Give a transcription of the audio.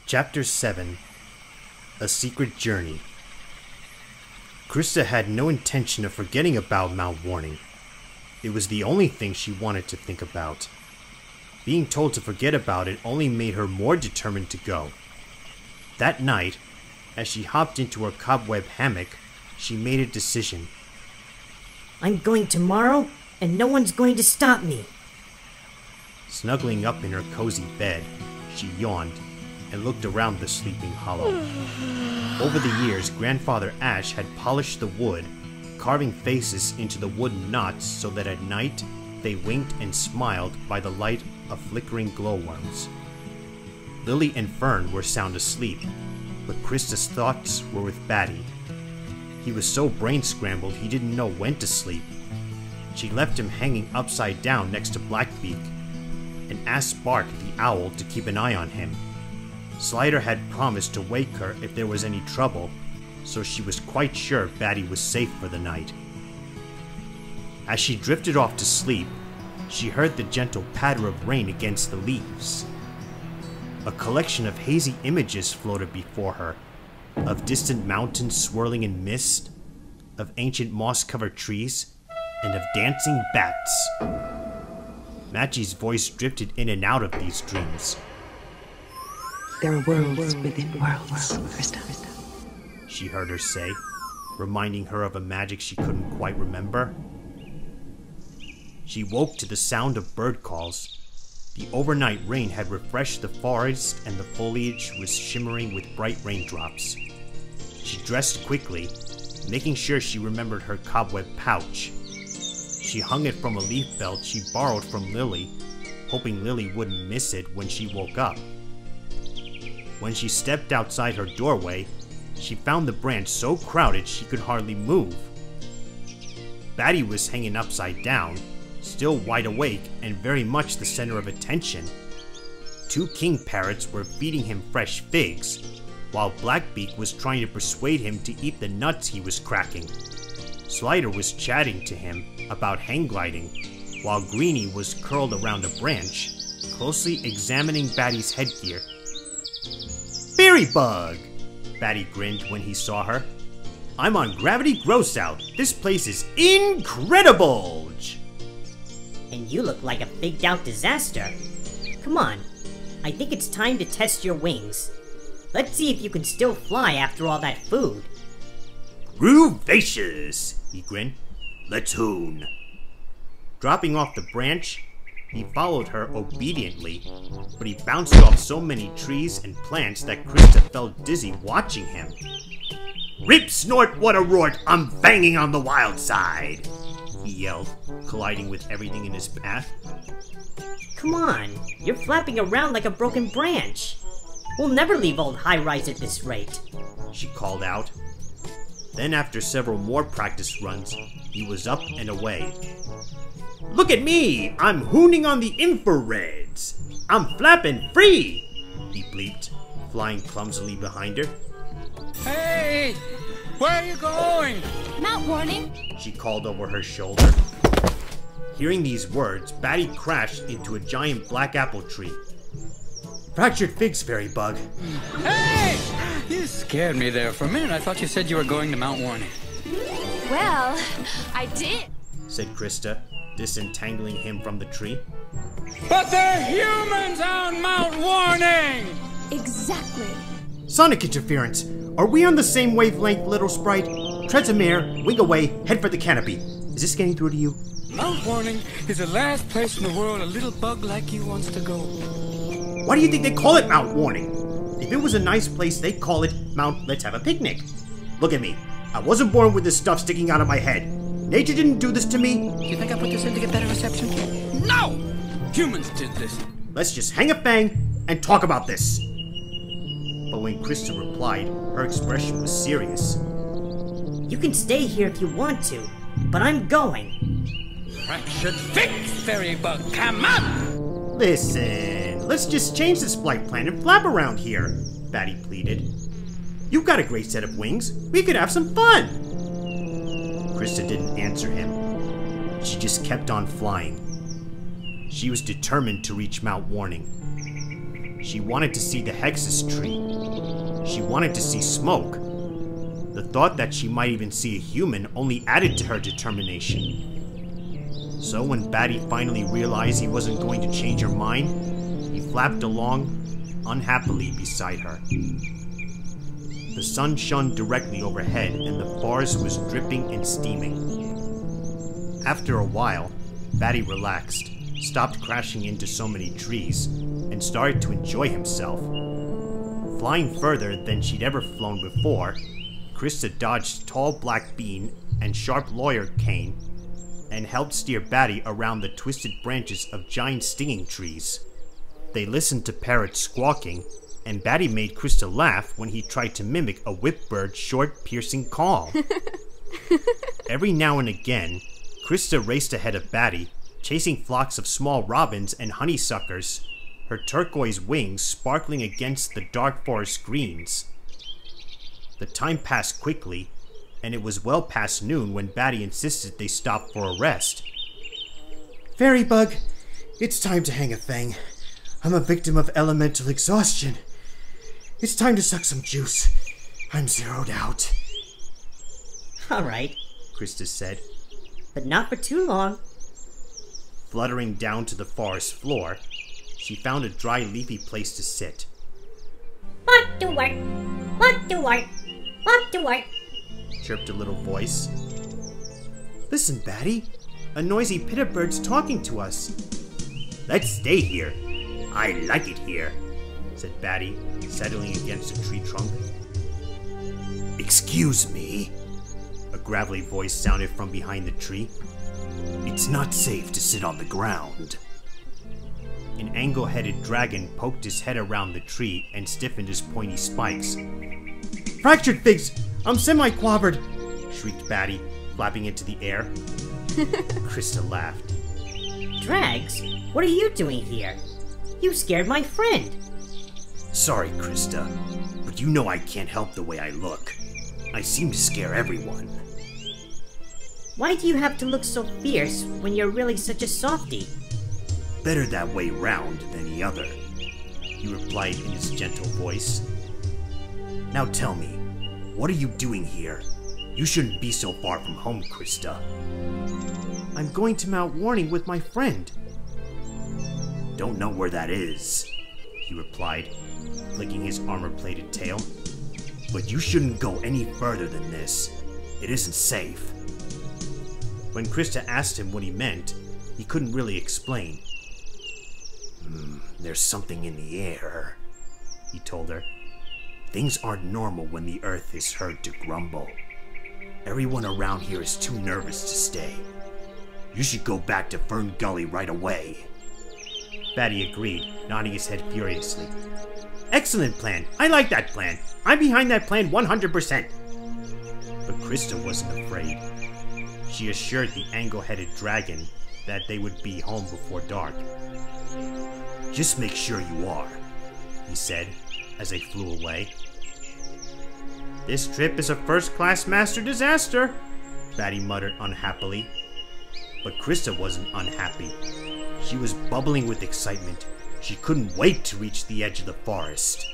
Chapter 7. A Secret Journey. Crysta had no intention of forgetting about Mount Warning. It was the only thing she wanted to think about. Being told to forget about it only made her more determined to go. That night, as she hopped into her cobweb hammock, she made a decision. I'm going tomorrow, and no one's going to stop me. Snuggling up in her cozy bed, she yawned and looked around the sleeping hollow. Over the years, Grandfather Ash had polished the wood, carving faces into the wooden knots so that at night they winked and smiled by the light of flickering glowworms. Lily and Fern were sound asleep, but Crysta's thoughts were with Batty. He was so brain-scrambled he didn't know when to sleep. She left him hanging upside down next to Blackbeak, and asked Bark the owl to keep an eye on him. Slider had promised to wake her if there was any trouble, so she was quite sure Batty was safe for the night. As she drifted off to sleep, she heard the gentle patter of rain against the leaves. A collection of hazy images floated before her, of distant mountains swirling in mist, of ancient moss-covered trees, and of dancing bats. Matchie's voice drifted in and out of these dreams. There are worlds within worlds, Crysta. She heard her say, reminding her of a magic she couldn't quite remember. She woke to the sound of bird calls. The overnight rain had refreshed the forest and the foliage was shimmering with bright raindrops. She dressed quickly, making sure she remembered her cobweb pouch. She hung it from a leaf belt she borrowed from Lily, hoping Lily wouldn't miss it when she woke up. When she stepped outside her doorway, she found the branch so crowded she could hardly move. Batty was hanging upside down, still wide awake and very much the center of attention. 2 king parrots were feeding him fresh figs, while Blackbeak was trying to persuade him to eat the nuts he was cracking. Slider was chatting to him about hang gliding, while Greenie was curled around a branch, closely examining Batty's headgear. "Fairy bug!" Batty grinned when he saw her. "I'm on Gravity Gross Out. This place is incredible!" And you look like a faked out disaster. Come on, I think it's time to test your wings. Let's see if you can still fly after all that food. "Groovacious!" he grinned. "Let's hoon." Dropping off the branch, he followed her obediently, but he bounced off so many trees and plants that Crysta felt dizzy watching him. "Rip snort what a rort, I'm banging on the wild side!" he yelled, colliding with everything in his path. Come on, you're flapping around like a broken branch. We'll never leave Old High Rise at this rate, she called out. Then after several more practice runs, he was up and away. "Look at me! I'm hooning on the infrareds! I'm flapping free!" he bleeped, flying clumsily behind her. Hey! Where are you going? Mount Warning! She called over her shoulder. Hearing these words, Batty crashed into a giant black apple tree. "Fractured figs, fairy bug." Hey! You scared me there for a minute. I thought you said you were going to Mount Warning. Well, I did. said Crysta, disentangling him from the tree. But they're humans on Mount Warning! Exactly. Sonic interference! Are we on the same wavelength, little sprite? Tread some air, wing away, head for the canopy. Is this getting through to you? Mount Warning is the last place in the world a little bug like you wants to go. Why do you think they call it Mount Warning? If it was a nice place, they'd call it Mount Let's Have a Picnic. Look at me. I wasn't born with this stuff sticking out of my head. Nature didn't do this to me. Do you think I put this in to get better reception? No! Humans did this. Let's just hang a fang and talk about this. But when Crysta replied, her expression was serious. You can stay here if you want to, but I'm going. Fractured figs, fairy bug, come on! Listen, let's just change the splight plan and flap around here, Batty pleaded. You've got a great set of wings. We could have some fun. Crysta didn't answer him. She just kept on flying. She was determined to reach Mount Warning. She wanted to see the Hexus tree. She wanted to see smoke. The thought that she might even see a human only added to her determination. So when Batty finally realized he wasn't going to change her mind, he flapped along unhappily beside her. The sun shone directly overhead and the forest was dripping and steaming. After a while, Batty relaxed, stopped crashing into so many trees, and started to enjoy himself. Flying further than she'd ever flown before, Crysta dodged tall black bean and sharp lawyer cane and helped steer Batty around the twisted branches of giant stinging trees. They listened to parrots squawking, and Batty made Crysta laugh when he tried to mimic a whipbird's short, piercing call. Every now and again, Crysta raced ahead of Batty, chasing flocks of small robins and honeysuckers, her turquoise wings sparkling against the dark forest greens. The time passed quickly, and it was well past noon when Batty insisted they stop for a rest. Fairy Bug, it's time to hang a fang. I'm a victim of elemental exhaustion. It's time to suck some juice. I'm zeroed out. Alright, Crysta said, but not for too long. Fluttering down to the forest floor, she found a dry, leafy place to sit. What to work? What to work? What to work? Chirped a little voice. Listen, Batty. A noisy pitterbird's talking to us. Let's stay here. I like it here, said Batty, settling against a tree trunk. Excuse me, a gravelly voice sounded from behind the tree. It's not safe to sit on the ground. An angle-headed dragon poked his head around the tree and stiffened his pointy spikes. Fractured figs! I'm semi-quabbered! Shrieked Batty, flapping into the air. Crysta laughed. Drags? What are you doing here? You scared my friend. Sorry, Crysta, but you know I can't help the way I look. I seem to scare everyone. Why do you have to look so fierce when you're really such a softie? Better that way round than the other, he replied in his gentle voice. Now tell me, what are you doing here? You shouldn't be so far from home, Crysta. I'm going to Mount Warning with my friend. Don't know where that is, he replied, flicking his armor-plated tail. But you shouldn't go any further than this. It isn't safe. When Crysta asked him what he meant, he couldn't really explain. There's something in the air, he told her. Things aren't normal when the earth is heard to grumble. Everyone around here is too nervous to stay. You should go back to FernGully right away. Batty agreed, nodding his head furiously. Excellent plan. I like that plan. I'm behind that plan 100%. But Crysta wasn't afraid. She assured the angle-headed dragon that they would be home before dark. Just make sure you are, he said, as they flew away. This trip is a first-class master disaster, Batty muttered unhappily. But Crysta wasn't unhappy. She was bubbling with excitement. She couldn't wait to reach the edge of the forest.